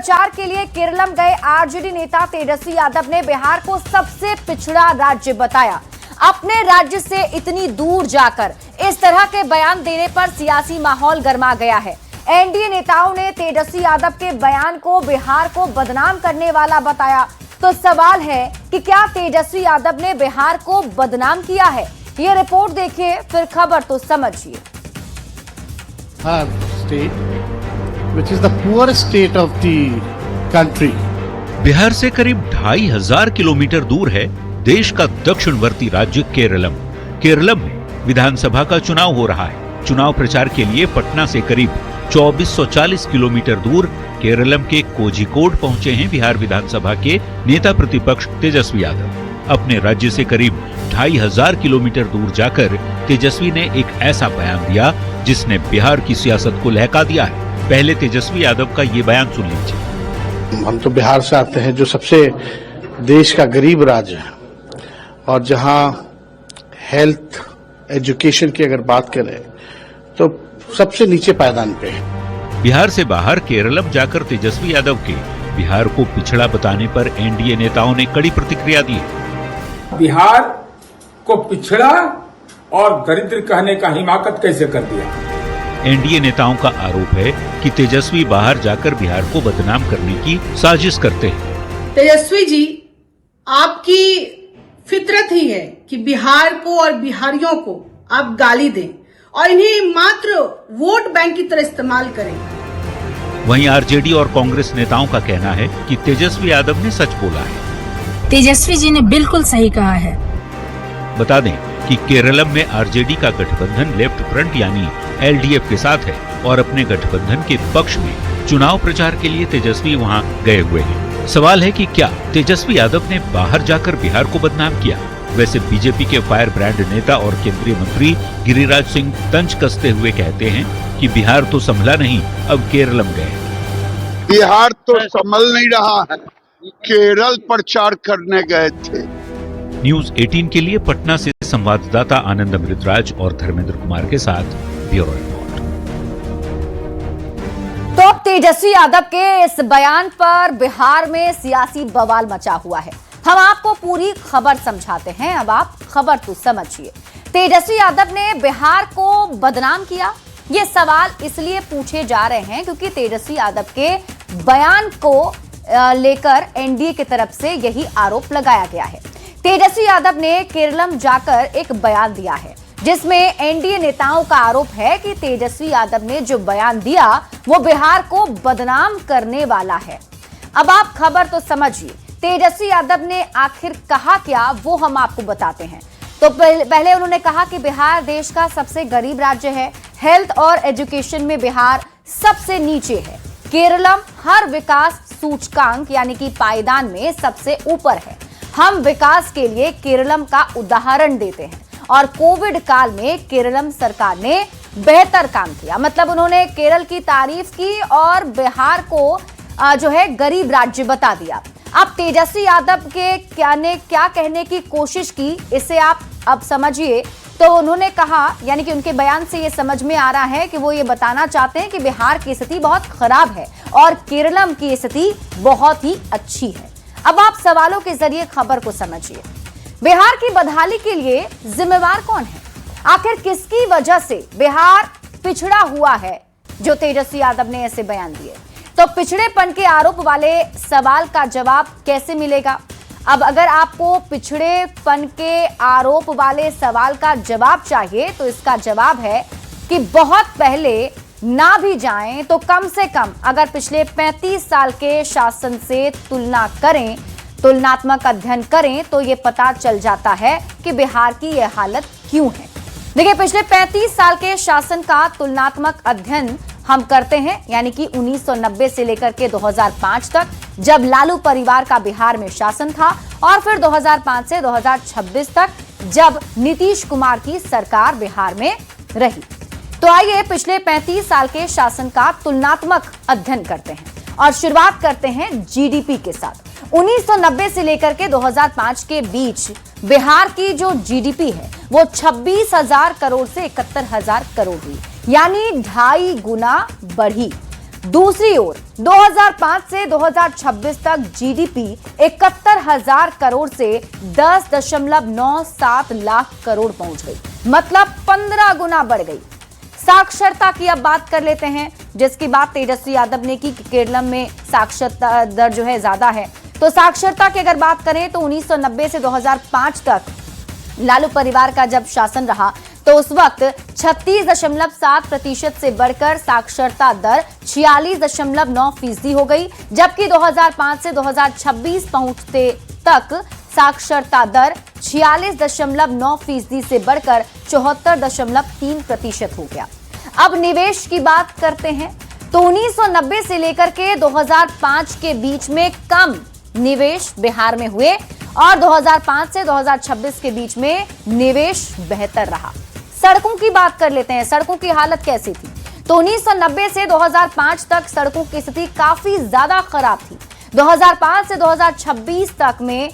प्रचार के लिए केरलम गए आरजेडी नेता तेजस्वी यादव ने बिहार को सबसे पिछड़ा राज्य बताया। अपने राज्य से इतनी दूर जाकर इस तरह के बयान देने पर सियासी माहौल गर्मा गया है। एनडीए नेताओं ने तेजस्वी यादव के बयान को बिहार को बदनाम करने वाला बताया। तो सवाल है कि क्या तेजस्वी यादव ने बिहार को बदनाम किया है? ये रिपोर्ट देखिए, फिर खबर तो समझिए। Which is the poorest state of the country. Bihar से करीब 2500 किलोमीटर दूर है देश का दक्षिणवर्ती राज्य केरलम। केरलम में विधानसभा का चुनाव हो रहा है। चुनाव प्रचार के लिए पटना से करीब 2440 किलोमीटर दूर केरलम के कोझिकोड पहुंचे हैं बिहार विधानसभा के नेता प्रतिपक्ष तेजस्वी यादव। अपने राज्य से करीब 2500 किलोमीटर दूर जाकर तेजस्वी ने एक ऐसा बयान दिया जिसने बिहार की सियासत को लहका दिया है। पहले तेजस्वी यादव का ये बयान सुन लीजिए। हम तो बिहार से आते हैं, जो सबसे देश का गरीब राज्य है और जहां हेल्थ एजुकेशन की अगर बात करें तो सबसे नीचे पायदान पे है। बिहार से बाहर केरलम जाकर तेजस्वी यादव के बिहार को पिछड़ा बताने पर एनडीए नेताओं ने कड़ी प्रतिक्रिया दी है। बिहार को पिछड़ा और दरिद्र कहने का हिमाकत कैसे कर दिया? एनडीए नेताओं का आरोप है कि तेजस्वी बाहर जाकर बिहार को बदनाम करने की साजिश करते हैं। तेजस्वी जी, आपकी फितरत ही है कि बिहार को और बिहारियों को आप गाली दें और इन्हें मात्र वोट बैंक की तरह इस्तेमाल करें। वहीं आरजेडी और कांग्रेस नेताओं का कहना है कि तेजस्वी यादव ने सच बोला है। तेजस्वी जी ने बिल्कुल सही कहा है। बता दें कि केरलम में आरजेडी का गठबंधन लेफ्ट फ्रंट यानी एलडीएफ के साथ है और अपने गठबंधन के पक्ष में चुनाव प्रचार के लिए तेजस्वी वहां गए हुए हैं। सवाल है कि क्या तेजस्वी यादव ने बाहर जाकर बिहार को बदनाम किया? वैसे बीजेपी के फायर ब्रांड नेता और केंद्रीय मंत्री गिरिराज सिंह तंज कसते हुए कहते हैं कि बिहार तो संभला नहीं, अब केरलम गए। बिहार तो संभल नहीं रहा है, केरल प्रचार करने गए थे। न्यूज 18 के लिए पटना से संवाददाता आनंद अमृतराज और धर्मेंद्र कुमार के साथ ब्यूरो रिपोर्ट। तो तेजस्वी यादव के इस बयान पर बिहार में सियासी बवाल मचा हुआ है। हम आपको पूरी खबर समझाते हैं, अब आप खबर तो समझिए। तेजस्वी यादव ने बिहार को बदनाम किया, ये सवाल इसलिए पूछे जा रहे हैं क्योंकि तेजस्वी यादव के बयान को लेकर एनडीए की तरफ से यही आरोप लगाया गया है। तेजस्वी यादव ने केरलम जाकर एक बयान दिया है जिसमें एनडीए नेताओं का आरोप है कि तेजस्वी यादव ने जो बयान दिया वो बिहार को बदनाम करने वाला है। अब आप खबर तो समझिए, तेजस्वी यादव ने आखिर कहा क्या वो हम आपको बताते हैं। तो पहले उन्होंने कहा कि बिहार देश का सबसे गरीब राज्य है, हेल्थ और एजुकेशन में बिहार सबसे नीचे है, केरलम हर विकास सूचकांक यानी कि पायदान में सबसे ऊपर है। हम विकास के लिए केरलम का उदाहरण देते हैं और कोविड काल में केरलम सरकार ने बेहतर काम किया। मतलब उन्होंने केरल की तारीफ की और बिहार को जो है गरीब राज्य बता दिया। अब तेजस्वी यादव के क्या कहने की कोशिश की, इसे आप अब समझिए। तो उन्होंने कहा, यानी कि उनके बयान से ये समझ में आ रहा है कि वो ये बताना चाहते हैं कि बिहार की स्थिति बहुत खराब है और केरलम की स्थिति बहुत ही अच्छी है। अब आप सवालों के जरिए खबर को समझिए। बिहार की बदहाली के लिए जिम्मेवार कौन है? आखिर किसकी वजह से बिहार पिछड़ा हुआ है जो तेजस्वी यादव ने ऐसे बयान दिए? तो पिछड़ेपन के आरोप वाले सवाल का जवाब कैसे मिलेगा? अब अगर आपको पिछड़ेपन के आरोप वाले सवाल का जवाब चाहिए तो इसका जवाब है कि बहुत पहले ना भी जाएं तो कम से कम अगर पिछले 35 साल के शासन से तुलना करें, तुलनात्मक अध्ययन करें तो ये पता चल जाता है कि बिहार की यह हालत क्यों है। देखिए, पिछले 35 साल के शासन का तुलनात्मक अध्ययन हम करते हैं, यानी कि 1990 से लेकर के 2005 तक, जब लालू परिवार का बिहार में शासन था, और फिर 2005 से 2026 तक जब नीतीश कुमार की सरकार बिहार में रही। तो आइए पिछले 35 साल के शासन का तुलनात्मक अध्ययन करते हैं और शुरुआत करते हैं जीडीपी के साथ। 1990 से लेकर के 2005 के बीच बिहार की जो जीडीपी है वो 26,000 करोड़ से 71,000 करोड़ हुई, यानी 2.5 गुना बढ़ी। दूसरी ओर 2005 से 2026 तक जीडीपी 71,000 करोड़ से 10.97 लाख करोड़ पहुंच गई, मतलब 15 गुना बढ़ गई। साक्षरता की अब बात कर लेते हैं, जिसकी बात तेजस्वी यादव ने की कि केरलम में साक्षरता दर जो है ज्यादा है। तो साक्षरता की अगर बात करें तो 1990 से 2005 तक लालू परिवार का जब शासन रहा तो उस वक्त 36.7% से बढ़कर साक्षरता दर 46.9% हो गई, जबकि 2005 से 2026 पहुंचते तक साक्षरता दर 46.9% से बढ़कर 74.3% हो गया। अब निवेश की बात करते हैं तो 1990 से लेकर के 2005 के बीच में कम निवेश बिहार में हुए और 2005 से 2026 के बीच में निवेश बेहतर रहा। सड़कों की बात कर लेते हैं, सड़कों की हालत कैसी थी? तो 1990 से 2005 तक सड़कों की स्थिति काफी ज्यादा खराब थी। 2005 से 2026 तक में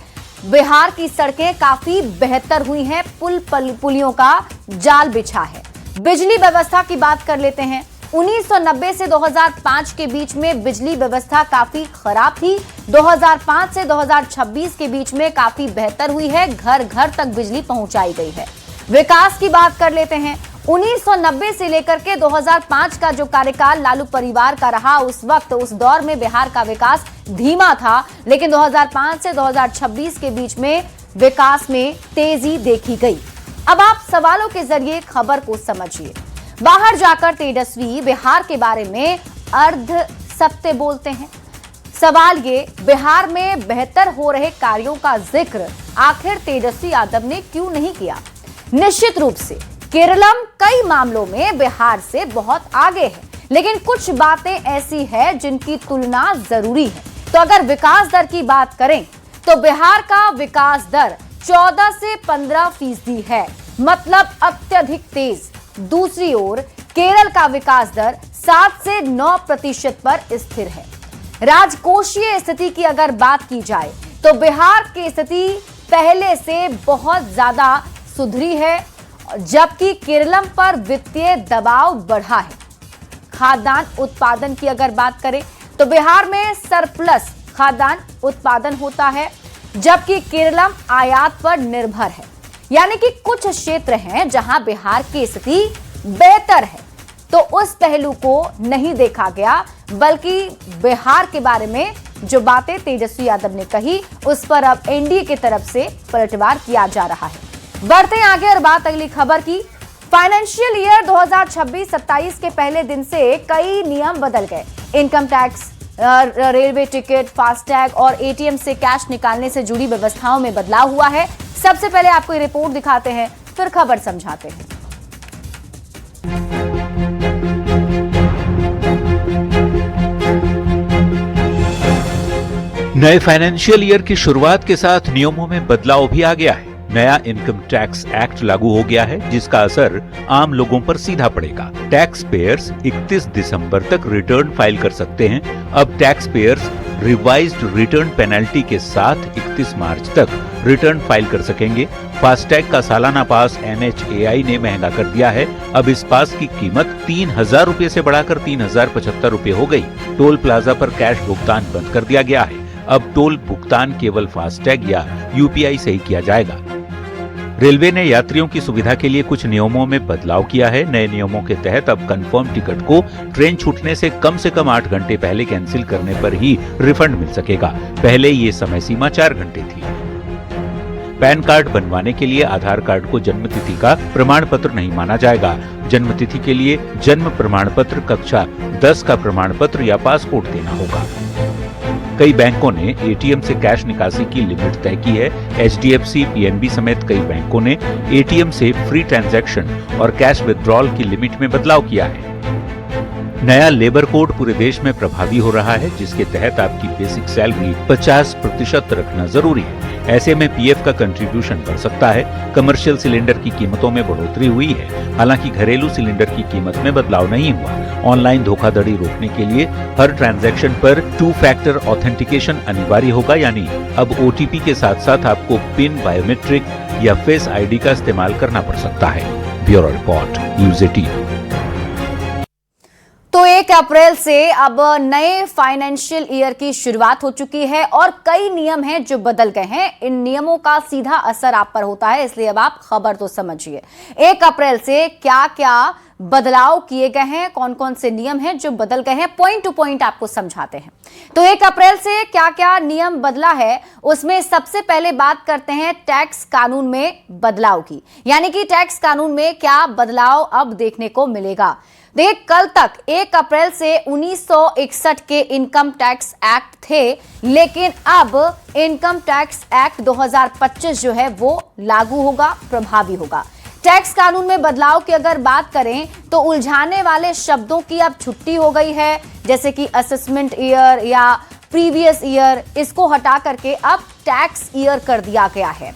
बिहार की सड़कें काफी बेहतर हुई हैं, पुलियों का जाल बिछा है। बिजली व्यवस्था की बात कर लेते हैं। 1990 से 2005 के बीच में बिजली व्यवस्था काफी खराब थी। 2005 से 2026 के बीच में काफी बेहतर हुई है, घर घर तक बिजली पहुंचाई गई है। विकास की बात कर लेते हैं। 1990 से लेकर के 2005 का जो कार्यकाल लालू परिवार का रहा, उस वक्त उस दौर में बिहार का विकास धीमा था, लेकिन 2005 से 2026 के बीच में विकास में तेजी देखी गई। अब आप सवालों के जरिए खबर को समझिए। बाहर जाकर तेजस्वी बिहार के बारे में अर्ध सत्य बोलते हैं। सवाल ये, बिहार में बेहतर हो रहे कार्यों का जिक्र आखिर तेजस्वी यादव ने क्यों नहीं किया? निश्चित रूप से केरलम कई मामलों में बिहार से बहुत आगे है, लेकिन कुछ बातें ऐसी हैं जिनकी तुलना जरूरी है। तो अगर विकास दर की बात करें तो बिहार का विकास दर 14 से 15% है, मतलब अत्यधिक तेज। दूसरी ओर केरल का विकास दर 7 से 9% पर स्थिर है। राजकोषीय स्थिति की अगर बात की जाए तो बिहार की स्थिति पहले से बहुत ज्यादा सुधरी है, जबकि केरलम पर वित्तीय दबाव बढ़ा है। खाद्यान्न उत्पादन की अगर बात करें तो बिहार में सरप्लस खाद्यान्न उत्पादन होता है, जबकि केरलम आयात पर निर्भर है। यानी कि कुछ क्षेत्र हैं जहां बिहार की स्थिति बेहतर है, तो उस पहलू को नहीं देखा गया, बल्कि बिहार के बारे में जो बातें तेजस्वी यादव ने कही उस पर अब एनडीए की तरफ से पलटवार किया जा रहा है। बढ़ते हैं आगे और बात अगली खबर की। फाइनेंशियल ईयर 2026-27 के पहले दिन से कई नियम बदल गए। Income tax, railway ticket, FASTag और एटीएम से कैश निकालने से जुड़ी व्यवस्थाओं में बदलाव हुआ है। सबसे पहले आपको ये रिपोर्ट दिखाते हैं, फिर खबर समझाते हैं। नए फाइनेंशियल ईयर की शुरुआत के साथ नियमों में बदलाव भी आ गया है। नया इनकम टैक्स एक्ट लागू हो गया है, जिसका असर आम लोगों पर सीधा पड़ेगा। टैक्स पेयर्स 31 दिसंबर तक रिटर्न फाइल कर सकते हैं। अब tax payers revised return penalty के साथ 31 मार्च तक रिटर्न फाइल कर सकेंगे। फास्टैग का सालाना पास NHAI ने महंगा कर दिया है। अब इस पास की कीमत 3,000 रुपए से बढ़ाकर 3,075 रुपए हो गई। टोल प्लाजा पर कैश भुगतान बंद कर दिया गया है। अब टोल भुगतान केवल फास्टैग या UPI से ही किया जाएगा। रेलवे ने यात्रियों की सुविधा के लिए कुछ नियमों में बदलाव किया है। नए नियमों के तहत अब कंफर्म टिकट को ट्रेन छूटने से कम 8 घंटे पहले कैंसिल करने पर ही रिफंड मिल सकेगा। पहले ये समय सीमा 4 घंटे थी। पैन कार्ड बनवाने के लिए आधार कार्ड को जन्म तिथि का प्रमाण पत्र नहीं माना जाएगा। जन्म तिथि के लिए जन्म प्रमाण पत्र, कक्षा 10 का प्रमाण पत्र या पासपोर्ट देना होगा। कई बैंकों ने एटीएम से कैश निकासी की लिमिट तय की है। HDFC, PNB समेत कई बैंकों ने एटीएम से फ्री ट्रांजैक्शन और कैश विड्रॉल की लिमिट में बदलाव किया है। नया लेबर कोड पूरे देश में प्रभावी हो रहा है, जिसके तहत आपकी बेसिक सैलरी 50% रखना जरूरी है। ऐसे में PF का कंट्रीब्यूशन बढ़ सकता है। कमर्शियल सिलेंडर की कीमतों में बढ़ोतरी हुई है, हालांकि घरेलू सिलेंडर की कीमत में बदलाव नहीं हुआ। ऑनलाइन धोखाधड़ी रोकने के लिए हर ट्रांजैक्शन पर 2 फैक्टर ऑथेंटिकेशन अनिवार्य होगा, यानी अब OTP के साथ साथ आपको पिन, बायोमेट्रिक या फेस ID का इस्तेमाल करना पड़ सकता है। Bureau report, News 18। तो 1 अप्रैल से अब नए फाइनेंशियल ईयर की शुरुआत हो चुकी है और कई नियम हैं जो बदल गए हैं। इन नियमों का सीधा असर आप पर होता है, इसलिए अब आप खबर तो समझिए। 1 अप्रैल से क्या क्या बदलाव किए गए हैं, कौन कौन से नियम हैं जो बदल गए हैं, पॉइंट टू पॉइंट आपको समझाते हैं। तो 1 अप्रैल से क्या क्या नियम बदला है, उसमें सबसे पहले बात करते हैं टैक्स कानून में बदलाव की। यानी कि टैक्स कानून में क्या बदलाव अब देखने को मिलेगा। देखिए, कल तक 1 अप्रैल से 1961 के इनकम टैक्स एक्ट थे, लेकिन अब इनकम टैक्स एक्ट 2025 जो है वो लागू होगा, प्रभावी होगा। टैक्स कानून में बदलाव की अगर बात करें तो उलझाने वाले शब्दों की अब छुट्टी हो गई है, जैसे कि असेसमेंट ईयर या प्रीवियस ईयर, इसको हटा करके अब टैक्स ईयर कर दिया गया है।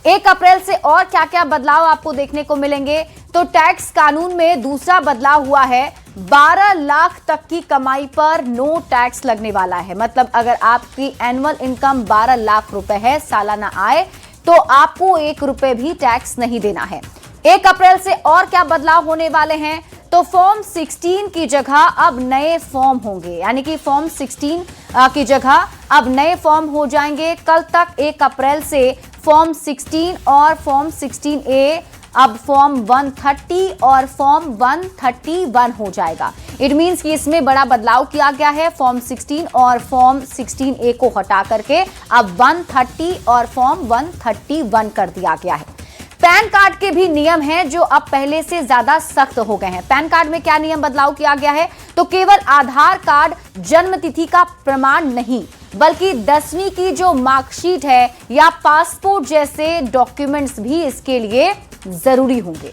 1 अप्रैल से और क्या क्या बदलाव आपको देखने को मिलेंगे, तो टैक्स कानून में दूसरा बदलाव हुआ है। 12 लाख तक की कमाई पर नो टैक्स लगने वाला है। मतलब अगर आपकी एनुअल इनकम 12 लाख रुपए है, सालाना आय, तो आपको 1 रुपए भी टैक्स नहीं देना है। 1 अप्रैल से और क्या बदलाव होने वाले हैं, तो फॉर्म 16 की जगह अब नए फॉर्म होंगे। यानी कि फॉर्म 16 की जगह अब नए फॉर्म हो जाएंगे। कल तक 1 अप्रैल से फॉर्म 16 और फॉर्म 16A अब फॉर्म 130 और फॉर्म 131 हो जाएगा। इट मींस कि इसमें बड़ा बदलाव किया गया है। फॉर्म 16 और फॉर्म 16A को हटा करके अब 130 और फॉर्म 131 कर दिया गया है। पैन कार्ड के भी नियम हैं जो अब पहले से ज्यादा सख्त हो गए हैं। पैन कार्ड में क्या नियम बदलाव किया गया है, तो केवल आधार कार्ड जन्म तिथि का प्रमाण नहीं, बल्कि 10वीं की जो मार्कशीट है या पासपोर्ट जैसे डॉक्यूमेंट्स भी इसके लिए जरूरी होंगे।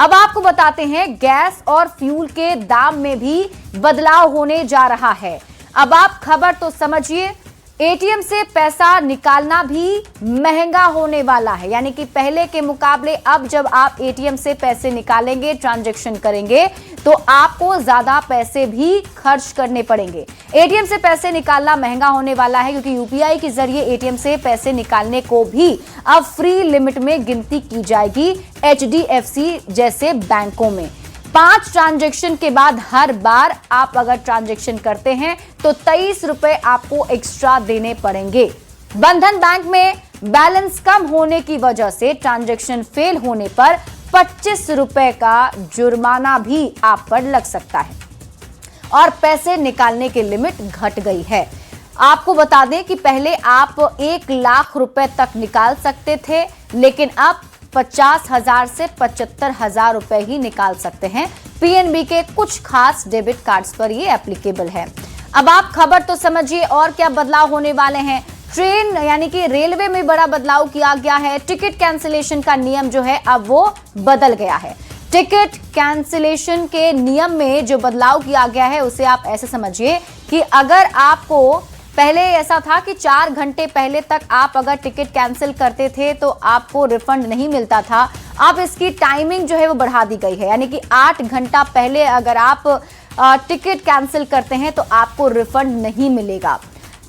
अब आपको बताते हैं गैस और फ्यूल के दाम में भी बदलाव होने जा रहा है। अब आप खबर तो समझिए, एटीएम से पैसा निकालना भी महंगा होने वाला है। यानी कि पहले के मुकाबले अब जब आप एटीएम से पैसे निकालेंगे, ट्रांजैक्शन करेंगे, तो आपको ज्यादा पैसे भी खर्च करने पड़ेंगे। एटीएम से पैसे निकालना महंगा होने वाला है क्योंकि यूपीआई के जरिए एटीएम से पैसे निकालने को भी अब फ्री लिमिट में गिनती की जाएगी, एचडीएफसी जैसे बैंकों में। 5 ट्रांजैक्शन के बाद हर बार आप अगर ट्रांजैक्शन करते हैं तो 23 रुपए आपको एक्स्ट्रा देने पड़ेंगे। बंधन बैंक में बैलेंस कम होने की वजह से ट्रांजैक्शन फेल होने पर 25 रुपए का जुर्माना भी आप पर लग सकता है और पैसे निकालने की लिमिट घट गई है। आपको बता दें कि पहले आप 1 लाख रुपए तक निकाल सकते थे, लेकिन अब 50,000 से 75,000 रुपए ही निकाल सकते हैं। पीएनबी के कुछ खास डेबिट कार्ड्स पर ये एप्लीकेबल है। अब आप खबर तो समझिए और क्या बदलाव होने वाले हैं। ट्रेन यानी कि रेलवे में बड़ा बदलाव किया गया है। टिकट कैंसिलेशन का नियम जो है अब वो बदल गया है। टिकट कैंसिलेशन के नियम में जो बदलाव किया गया है उसे आप ऐसे समझिए कि अगर आपको पहले ऐसा था कि 4 घंटे पहले तक आप अगर टिकट कैंसिल करते थे तो आपको रिफंड नहीं मिलता था। अब इसकी टाइमिंग जो है वो बढ़ा दी गई है। यानी कि 8 घंटा पहले अगर आप टिकट कैंसिल करते हैं तो आपको रिफंड नहीं मिलेगा।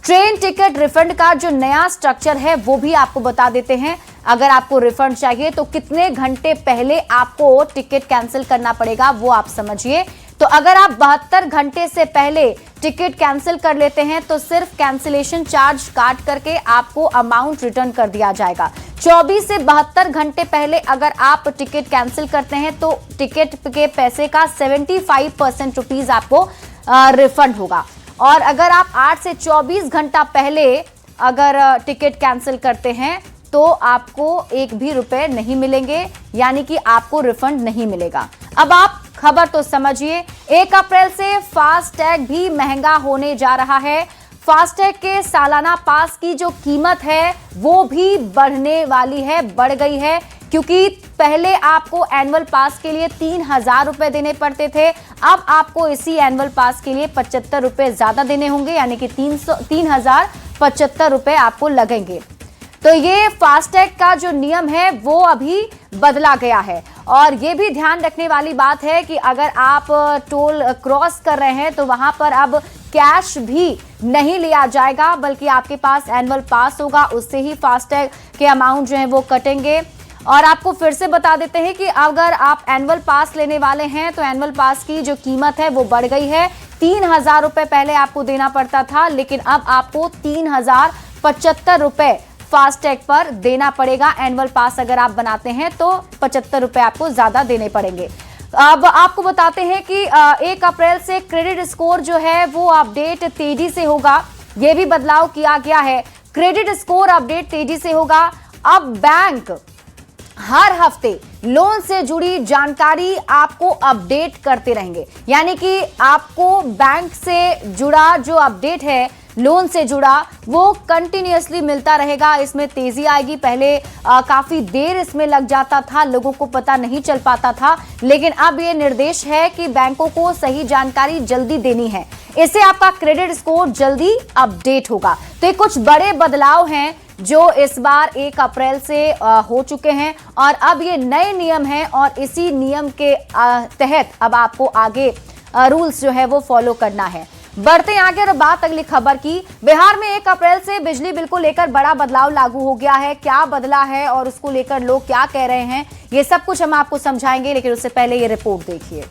ट्रेन टिकट रिफंड का जो नया स्ट्रक्चर है वो भी आपको बता देते हैं। अगर आपको रिफंड चाहिए तो कितने घंटे पहले आपको टिकट कैंसिल करना पड़ेगा वो आप समझिए। तो अगर आप 72 घंटे से पहले टिकट कैंसिल कर लेते हैं तो सिर्फ कैंसिलेशन चार्ज काट करके आपको अमाउंट रिटर्न कर दिया जाएगा। 24 से 72 घंटे पहले अगर आप टिकट कैंसिल करते हैं तो टिकट के पैसे का 75% रुपीज आपको रिफंड होगा। और अगर आप 8 से 24 घंटा पहले अगर टिकट कैंसिल करते हैं तो आपको 1 भी रुपए नहीं मिलेंगे, यानी कि आपको रिफंड नहीं मिलेगा। अब आप खबर तो समझिए, 1 अप्रैल से फास्टैग भी महंगा होने जा रहा है। फास्टैग के सालाना पास की जो कीमत है वो भी बढ़ने वाली है, बढ़ गई है, क्योंकि पहले आपको एनुअल पास के लिए 3,000 रुपए देने पड़ते थे। अब आपको इसी एनुअल पास के लिए 75 रुपए ज्यादा देने होंगे, यानी कि 3,075 रुपए आपको लगेंगे। तो ये फास्टैग का जो नियम है वो अभी बदला गया है। और ये भी ध्यान रखने वाली बात है कि अगर आप टोल क्रॉस कर रहे हैं तो वहां पर अब कैश भी नहीं लिया जाएगा, बल्कि आपके पास एनुअल पास होगा, उससे ही फास्टैग के अमाउंट जो है वो कटेंगे। और आपको फिर से बता देते हैं कि अगर आप एनुअल पास लेने वाले हैं तो एनुअल पास की जो कीमत है वो बढ़ गई है। 3,000 रुपए पहले आपको देना पड़ता था, लेकिन अब आपको 3,075 रुपए फास्टैग पर देना पड़ेगा। एनुअल पास अगर आप बनाते हैं तो 75 रुपए आपको ज्यादा देने पड़ेंगे। अब आपको बताते हैं कि 1 अप्रैल से क्रेडिट स्कोर जो है वो अपडेट तेजी से होगा। यह भी बदलाव किया गया है, क्रेडिट स्कोर अपडेट तेजी से होगा। अब बैंक हर हफ्ते लोन से जुड़ी जानकारी आपको अपडेट करते रहेंगे, यानी कि आपको बैंक से जुड़ा जो अपडेट है, लोन से जुड़ा, वो कंटिन्यूअसली मिलता रहेगा। इसमें तेजी आएगी। पहले काफी देर इसमें लग जाता था, लोगों को पता नहीं चल पाता था, लेकिन अब ये निर्देश है कि बैंकों को सही जानकारी जल्दी देनी है। इससे आपका क्रेडिट स्कोर जल्दी अपडेट होगा। तो ये कुछ बड़े बदलाव हैं जो इस बार 1 अप्रैल से हो चुके हैं और अब ये नए नियम हैं और इसी नियम के तहत अब आपको आगे रूल्स जो है वो फॉलो करना है। बढ़ते हैं आगे और बात अगली खबर की। बिहार में 1 अप्रैल से बिजली बिल को लेकर बड़ा बदलाव लागू हो गया है। क्या बदला है और उसको लेकर लोग क्या कह रहे हैं, ये सब कुछ हम आपको समझाएंगे, लेकिन उससे पहले ये रिपोर्ट देखिए।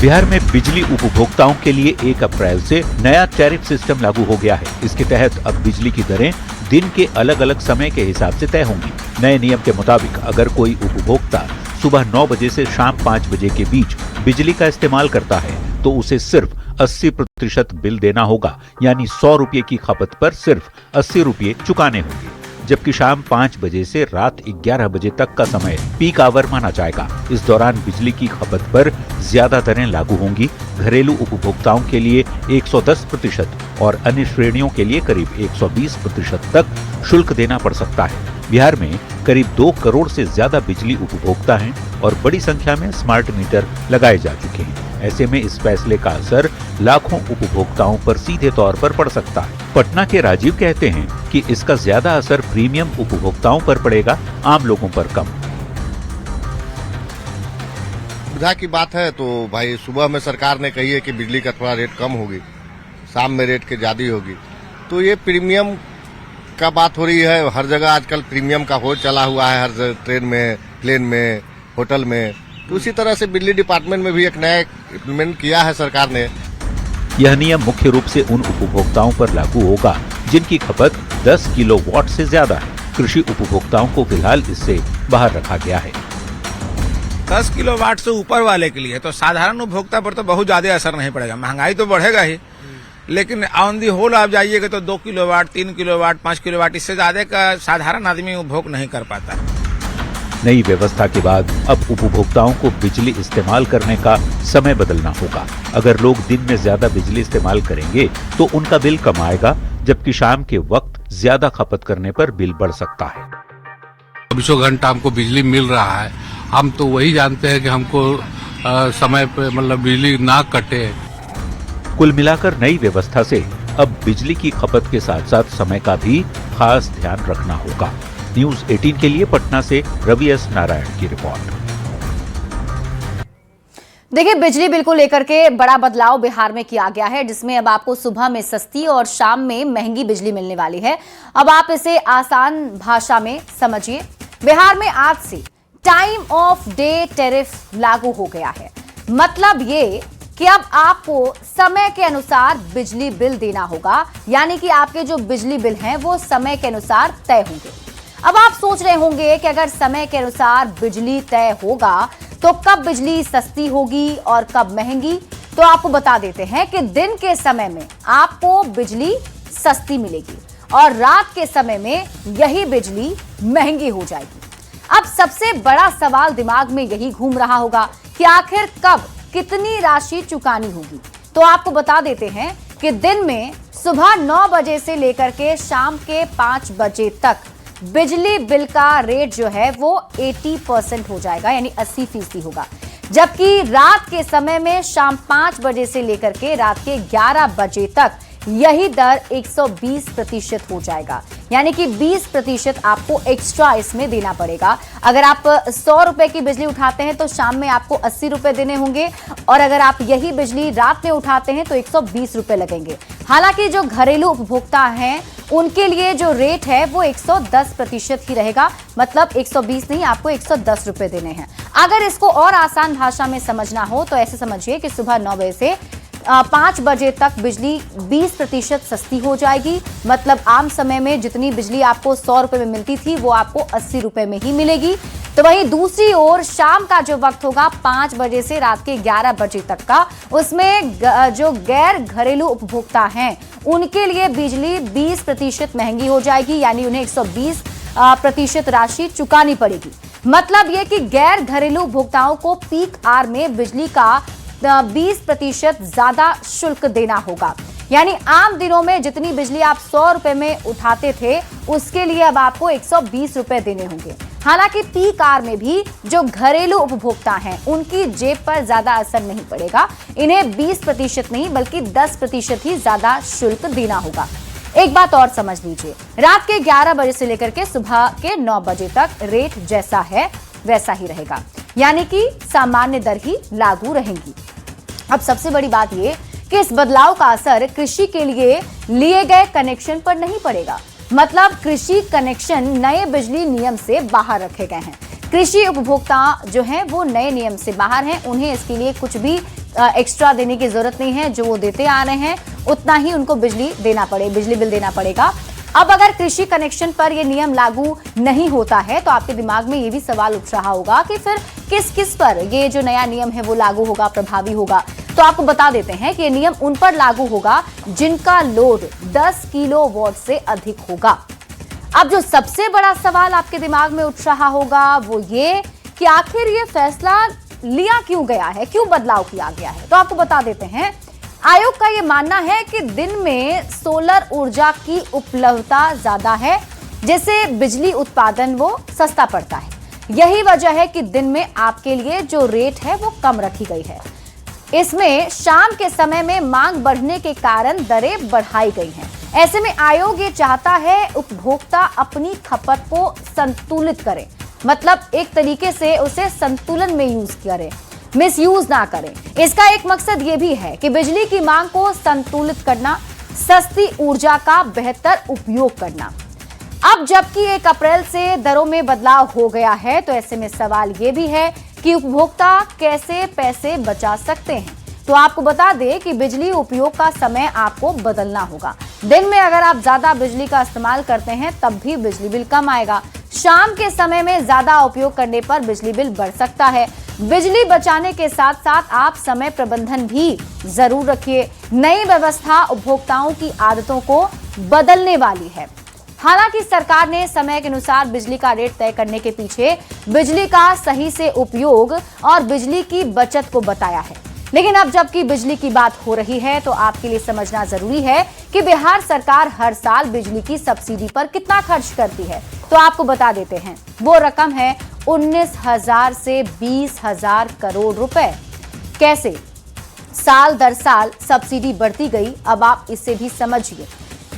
बिहार में बिजली उपभोक्ताओं के लिए 1 अप्रैल से नया टैरिफ सिस्टम लागू हो गया है। इसके तहत अब बिजली की दरें दिन के अलग अलग समय के हिसाब से तय होंगी। नए नियम के मुताबिक अगर कोई उपभोक्ता सुबह 9 बजे से शाम 5 बजे के बीच बिजली का इस्तेमाल करता है तो उसे सिर्फ 80% बिल देना होगा, यानी 100 रुपये की खपत पर सिर्फ 80 रुपये चुकाने होंगे। जबकि शाम 5 बजे से रात 11 बजे तक का समय पीक आवर माना जाएगा। इस दौरान बिजली की खपत पर ज्यादा दरें लागू होंगी। घरेलू उपभोक्ताओं के लिए 110% और अन्य श्रेणियों के लिए करीब 120% तक शुल्क देना पड़ सकता है। बिहार में करीब 2 करोड़ से ज्यादा बिजली उपभोक्ता हैं और बड़ी संख्या में स्मार्ट मीटर लगाए जा चुके हैं। ऐसे में इस फैसले का असर लाखों उपभोक्ताओं पर सीधे तौर पर पड़ सकता है। पटना के राजीव कहते हैं कि इसका ज्यादा असर प्रीमियम उपभोक्ताओं पर पड़ेगा, आम लोगों पर कम। सुविधा की बात है तो भाई सुबह में सरकार ने कही है कि बिजली का थोड़ा रेट कम होगी, शाम में रेट की ज्यादा होगी, तो ये प्रीमियम का बात हो रही है। हर जगह आजकल प्रीमियम का हो चला हुआ है, हर ट्रेन में, प्लेन में, होटल में। तो उसी तरह से बिजली डिपार्टमेंट में भी एक नया इम्प्लीमेंट किया है सरकार ने। यह नियम मुख्य रूप से उन उपभोक्ताओं पर लागू होगा जिनकी खपत 10 किलोवाट से ज्यादा है। कृषि उपभोक्ताओं को फिलहाल इससे बाहर रखा गया है। 10 किलोवाट से ऊपर वाले के लिए तो साधारण उपभोक्ता पर तो बहुत ज्यादा असर नहीं पड़ेगा। महंगाई तो बढ़ेगा ही, लेकिन ऑन दी होल आप जाइएगा तो 2 किलोवाट, 3 किलोवाट, 5 किलोवाट, इससे ज्यादा का साधारण आदमी उपभोग नहीं कर पाता। नई व्यवस्था के बाद अब उपभोक्ताओं को बिजली इस्तेमाल करने का समय बदलना होगा। अगर लोग दिन में ज्यादा बिजली इस्तेमाल करेंगे तो उनका बिल कम आएगा, जबकि शाम के वक्त ज्यादा खपत करने पर बिल बढ़ सकता है। 24 घंटा हमको बिजली मिल रहा है, हम तो वही जानते हैं कि हमको समय पे मतलब बिजली ना कटे। कुल मिलाकर नई व्यवस्था से अब बिजली की खपत के साथ साथ समय का भी खास ध्यान रखना होगा। न्यूज 18 के लिए पटना से रवि एस नारायण की रिपोर्ट। देखिए, बिजली बिल को लेकर के बड़ा बदलाव बिहार में किया गया है, जिसमें अब आपको सुबह में सस्ती और शाम में महंगी बिजली मिलने वाली है। अब आप इसे आसान भाषा में समझिए। बिहार में आज से टाइम ऑफ डे टैरिफ लागू हो गया है। मतलब ये कि अब आपको समय के अनुसार बिजली बिल देना होगा, यानी कि आपके जो बिजली बिल हैं वो समय के अनुसार तय होंगे। अब आप सोच रहे होंगे कि अगर समय के अनुसार बिजली तय होगा तो कब बिजली सस्ती होगी और कब महंगी। तो आपको बता देते हैं कि दिन के समय में आपको बिजली सस्ती मिलेगी और रात के समय में यही बिजली महंगी हो जाएगी। अब सबसे बड़ा सवाल दिमाग में यही घूम रहा होगा कि आखिर कब कितनी राशि चुकानी होगी। तो आपको बता देते हैं कि दिन में सुबह 9 बजे से लेकर के शाम के 5 बजे तक बिजली बिल का रेट जो है वो 80% हो जाएगा, यानी 80% होगा। जबकि रात के समय में शाम 5 बजे से लेकर के रात के 11 बजे तक यही दर 120% हो जाएगा, यानी कि 20% आपको एक्स्ट्रा इसमें देना पड़ेगा। अगर आप 100 रुपए की बिजली उठाते हैं तो शाम में आपको 80 रुपए देने होंगे, और अगर आप यही बिजली रात में उठाते हैं तो 120 रुपए लगेंगे। हालांकि जो घरेलू उपभोक्ता हैं उनके लिए जो रेट है वो 110% ही रहेगा, मतलब 120 नहीं, आपको 110 रुपए देने हैं। अगर इसको और आसान भाषा में समझना हो तो ऐसे समझिए कि सुबह 9 बजे से 5 बजे तक बिजली 20% सस्ती हो जाएगी। मतलब आम समय में जितनी बिजली आपको 100 रुपए में मिलती थी वो आपको 80 रुपए में ही मिलेगी। तो वहीं दूसरी ओर शाम का जो वक्त होगा 5 बजे से रात के 11 बजे तक का, उसमें जो गैर घरेलू उपभोक्ता हैं उनके लिए बिजली 20% महंगी हो जाएगी, यानी उन्हें 120% राशि चुकानी पड़ेगी। मतलब यह कि गैर घरेलू उपभोक्ताओं को पीक आवर में बिजली का 20% ज्यादा शुल्क देना होगा। यानी आम दिनों में जितनी बिजली आप 100 रुपए में उठाते थे उसके लिए अब आपको 120 रुपए देने होंगे। हालांकि पीक आवर में भी जो घरेलू उपभोक्ता हैं उनकी जेब पर ज्यादा असर नहीं पड़ेगा, इन्हें 20% नहीं बल्कि 10% ही ज्यादा शुल्क देना होगा। एक बात और समझ लीजिए, रात के 11 बजे से लेकर के सुबह के 9 बजे तक रेट जैसा है वैसा ही रहेगा, यानी कि सामान्य दर ही लागू रहेंगी। अब सबसे बड़ी बात यह कि इस बदलाव का असर कृषि के लिए गए कनेक्शन पर नहीं पड़ेगा। मतलब कृषि कनेक्शन नए बिजली नियम से बाहर रखे गए हैं। कृषि उपभोक्ता जो हैं वो नए नियम से बाहर हैं, उन्हें इसके लिए कुछ भी एक्स्ट्रा देने की जरूरत नहीं है। जो वो देते आ रहे हैं उतना ही उनको बिजली बिल देना पड़ेगा। अब अगर कृषि कनेक्शन पर यह नियम लागू नहीं होता है तो आपके दिमाग में ये भी सवाल उठ रहा होगा कि फिर किस किस पर ये जो नया नियम है वो लागू होगा, प्रभावी होगा। तो आपको बता देते हैं कि ये नियम उन पर लागू होगा जिनका लोड 10 किलोवाट से अधिक होगा। अब जो सबसे बड़ा सवाल आपके दिमाग में उठ रहा होगा वो ये कि आखिर ये फैसला लिया क्यों गया है, क्यों बदलाव किया गया है। तो आपको बता देते हैं, आयोग का यह मानना है कि दिन में सोलर ऊर्जा की उपलब्धता ज्यादा है, जिससे बिजली उत्पादन वो सस्ता पड़ता है। यही वजह है कि दिन में आपके लिए जो रेट है वो कम रखी गई है। इसमें शाम के समय में मांग बढ़ने के कारण दरें बढ़ाई गई हैं। ऐसे में आयोग ये चाहता है उपभोक्ता अपनी खपत को संतुलित करे, मतलब एक तरीके से उसे संतुलन में यूज करे, मिसयूज ना करें। इसका एक मकसद ये भी है कि बिजली की मांग को संतुलित करना, सस्ती ऊर्जा का बेहतर उपयोग करना। अब जबकि 1 अप्रैल से दरों में बदलाव हो गया है तो ऐसे में सवाल ये भी है कि उपभोक्ता कैसे पैसे बचा सकते हैं। तो आपको बता दें कि बिजली उपयोग का समय आपको बदलना होगा। दिन में अगर आप ज्यादा बिजली का इस्तेमाल करते हैं तब भी बिजली बिल कम आएगा। शाम के समय में ज्यादा उपयोग करने पर बिजली बिल बढ़ सकता है। बिजली बचाने के साथ साथ आप समय प्रबंधन भी जरूर रखिए। नई व्यवस्था उपभोक्ताओं की आदतों को बदलने वाली है। हालांकि सरकार ने समय के अनुसार बिजली का रेट तय करने के पीछे बिजली का सही से उपयोग और बिजली की बचत को बताया है। लेकिन अब जबकि बिजली की बात हो रही है तो आपके लिए समझना जरूरी है कि बिहार सरकार हर साल बिजली की सब्सिडी पर कितना खर्च करती है। तो आपको बता देते हैं, वो रकम है 19,000 से 20,000 करोड़ रुपए। कैसे साल दर साल सब्सिडी बढ़ती गई, अब आप इससे भी समझिए।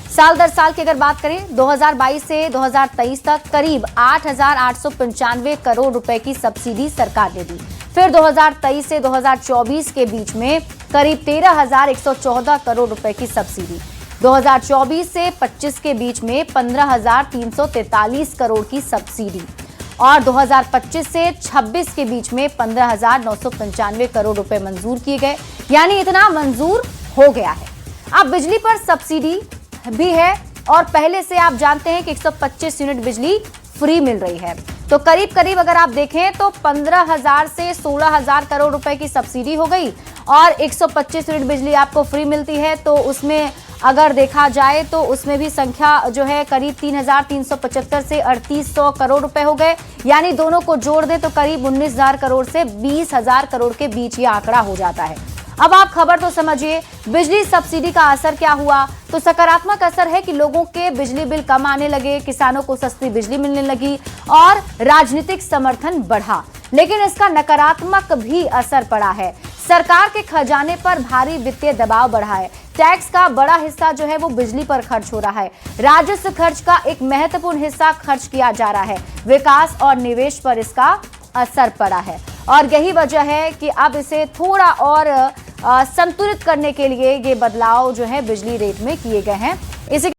साल दर साल की अगर बात करें 2022 से 2023 तक करीब 8,895 करोड़ रुपए की सब्सिडी सरकार ने दी। फिर 2023 से 2024 के बीच में करीब 13,114 करोड़ रुपए की सब्सिडी। 2024 से 25 के बीच में 15,343 करोड़ की सब्सिडी और 2025 से 26 के बीच में 15,995 करोड़ रुपए मंजूर किए गए, यानी इतना मंजूर हो गया है। अब बिजली पर सब्सिडी भी है और पहले से आप जानते हैं कि 125 यूनिट बिजली फ्री मिल रही है। तो करीब करीब अगर आप देखें तो 15,000 से 16,000 करोड़ रुपए की सब्सिडी हो गई और 125 यूनिट बिजली आपको फ्री मिलती है। तो उसमें अगर देखा जाए तो उसमें भी संख्या जो है करीब 3,375 से 3,800 करोड़ रुपए हो गए, यानी दोनों को जोड़ दे तो करीब 19,000 करोड़ से 20,000 करोड़ के बीच ये आंकड़ा हो जाता है। अब आप खबर तो समझिए, बिजली सब्सिडी का असर क्या हुआ। तो सकारात्मक असर है कि लोगों के बिजली बिल कम आने लगे, किसानों को सस्ती बिजली मिलने लगी और राजनीतिक समर्थन बढ़ा। लेकिन इसका नकारात्मक भी असर पड़ा है। सरकार के खजाने पर भारी वित्तीय दबाव बढ़ा है। टैक्स का बड़ा हिस्सा जो है वो बिजली पर खर्च हो रहा है। राजस्व खर्च का एक महत्वपूर्ण हिस्सा खर्च किया जा रहा है। विकास और निवेश पर इसका असर पड़ा है और यही वजह है कि अब इसे थोड़ा और संतुलित करने के लिए ये बदलाव जो है बिजली रेट में किए गए हैं। इसी